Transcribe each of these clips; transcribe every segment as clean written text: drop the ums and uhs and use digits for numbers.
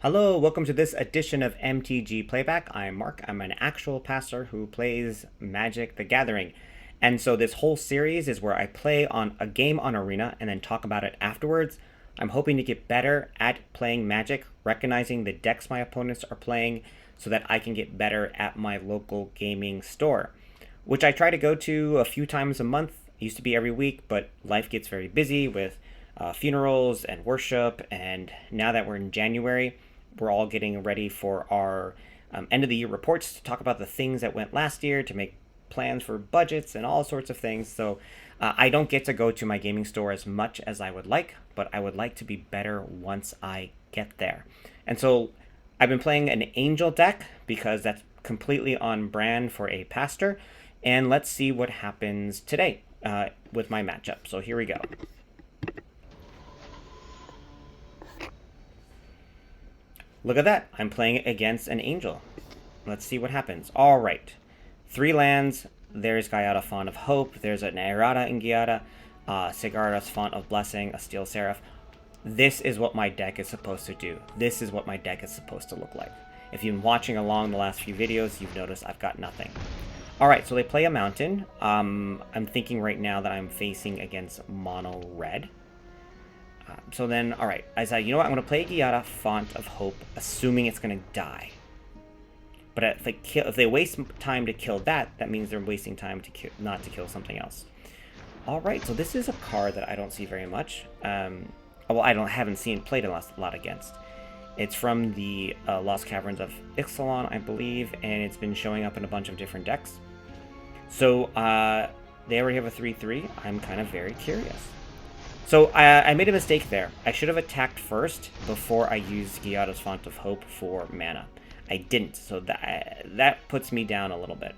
Hello, welcome to this edition of MTG Playback. I'm Mark. I'm an actual pastor who plays Magic the Gathering. And so this whole series is where I play on a game on Arena and then talk about it afterwards. I'm hoping to get better at playing Magic, recognizing the decks my opponents are playing so that I can get better at my local gaming store, which I try to go to a few times a month. It used to be every week, but life gets very busy with funerals and worship. And now that we're in January, we're all getting ready for our end of the year reports to talk about the things that went last year, to make plans for budgets and all sorts of things. So I don't get to go to my gaming store as much as I would like, but I would like to be better once I get there. And so I've been playing an Angel deck because that's completely on brand for a pastor. And let's see what happens today with my matchup. So here we go. Look at that. I'm playing against an Angel. Let's see what happens. All right. 3 lands. There's Giada, Font of Hope. There's an Errant and Giada. Sigarda's Font of Blessing. A Steel Seraph. This is what my deck is supposed to do. This is what my deck is supposed to look like. If you've been watching along the last few videos, you've noticed I've got nothing. All right, so they play a mountain. I'm thinking right now that I'm facing against mono red. So then, all right, I said, you know what? I'm going to play Giada, Font of Hope, assuming it's going to die. But if they waste time to kill that, that means they're wasting time to not to kill something else. All right, so this is a card that I don't see very much. Well, haven't seen played a lot against. It's from the Lost Caverns of Ixalan, I believe, and it's been showing up in a bunch of different decks. So they already have a 3/3. I'm kind of very curious. So I made a mistake there. I should have attacked first before I used Giada's Font of Hope for mana. I didn't, so that puts me down a little bit.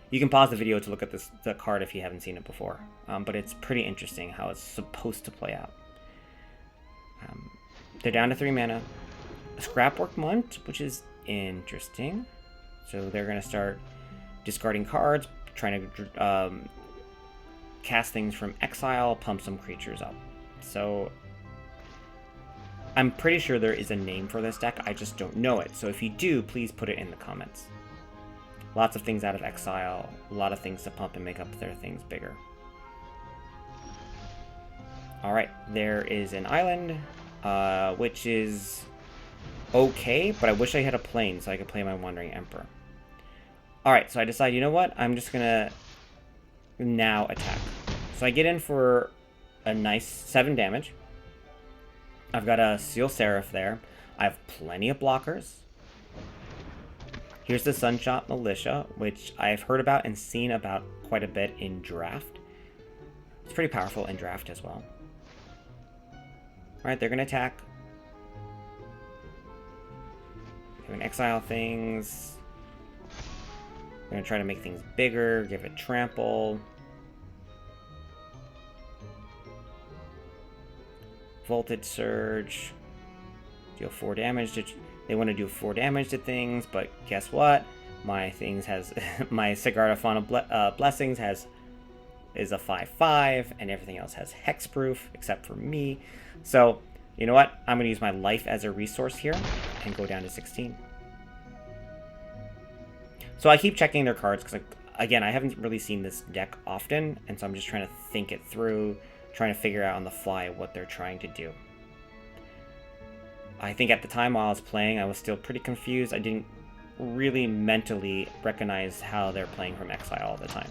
You can pause the video to look at the card if you haven't seen it before, but it's pretty interesting how it's supposed to play out. They're down to 3 mana. Scrapwork Munt, which is interesting. So they're going to start discarding cards, trying to cast things from exile, pump some creatures up. So I'm pretty sure there is a name for this deck, I just don't know it. So if you do, please put it in the comments. Lots of things out of exile, a lot of things to pump and make up their things bigger. Alright, there is an island, which is okay, but I wish I had a plane so I could play my Wandering Emperor. Alright, so I decide, you know what, I'm just gonna now attack. So I get in for a nice 7 damage. I've got a Steel Seraph there. I have plenty of blockers. Here's the Sunshot Militia, which I've heard about and seen about quite a bit in Draft. It's pretty powerful in Draft as well. Alright, they're going to attack. They're going to exile things. They're going to try to make things bigger, give it trample. Voltage Surge. Deal 4 damage to... They want to do 4 damage to things, but guess what? My things has... my Sigarda Font of Blessings is a 5/5, and everything else has hexproof, except for me. So, you know what? I'm going to use my life as a resource here, and go down to 16. So I keep checking their cards, because, again, I haven't really seen this deck often, and so I'm just trying to think it through, trying to figure out on the fly what they're trying to do. I think at the time while I was playing, I was still pretty confused. I didn't really mentally recognize how they're playing from exile all the time.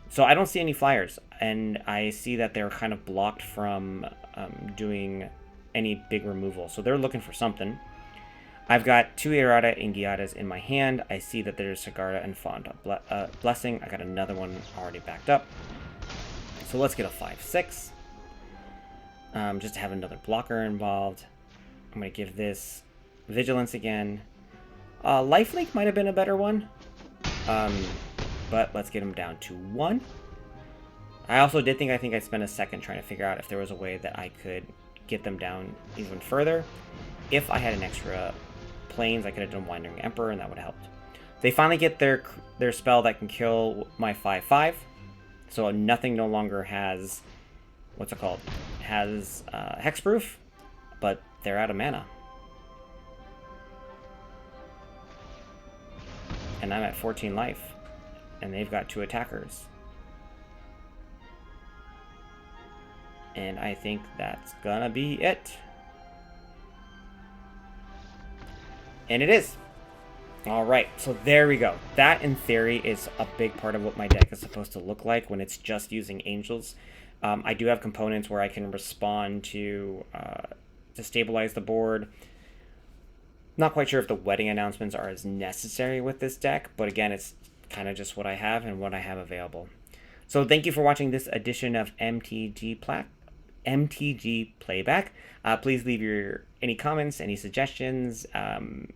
So I don't see any flyers, and I see that they're kind of blocked from doing any big removal. So they're looking for something. I've got 2 Errata and Giadas in my hand. I see that there's Sigarda and Font of Blessing. I got another one already backed up. So let's get a 5/6. Just to have another blocker involved. I'm going to give this Vigilance again. Lifelink might have been a better one. But let's get him down to 1. I also did think I spent a second trying to figure out if there was a way that I could get them down even further. If I had an extra planes, I could have done Wandering Emperor, and that would have helped. They finally get their spell that can kill my 5/5. So nothing no longer has, what's it called? Has hexproof. but they're out of mana. And I'm at 14 life. And they've got 2 attackers. And I think that's gonna be it. And it is. Alright, so there we go. That, in theory, is a big part of what my deck is supposed to look like when it's just using Angels. I do have components where I can respond to stabilize the board. Not quite sure if the wedding announcements are as necessary with this deck, but again, it's kind of just what I have and what I have available. So thank you for watching this edition of MTG Playback. Please leave any comments, any suggestions,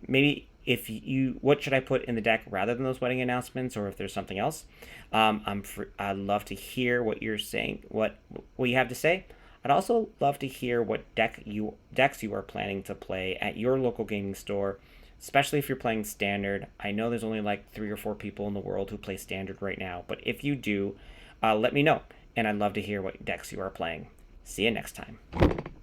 maybe if what should I put in the deck rather than those wedding announcements, or if there's something else. I'd love to hear what you're saying, what you have to say. I'd also love to hear what decks you are planning to play at your local gaming store, especially if you're playing Standard. I know there's only like 3 or 4 people in the world who play Standard right now, but if you do, let me know, and I'd love to hear what decks you are playing. See you next time.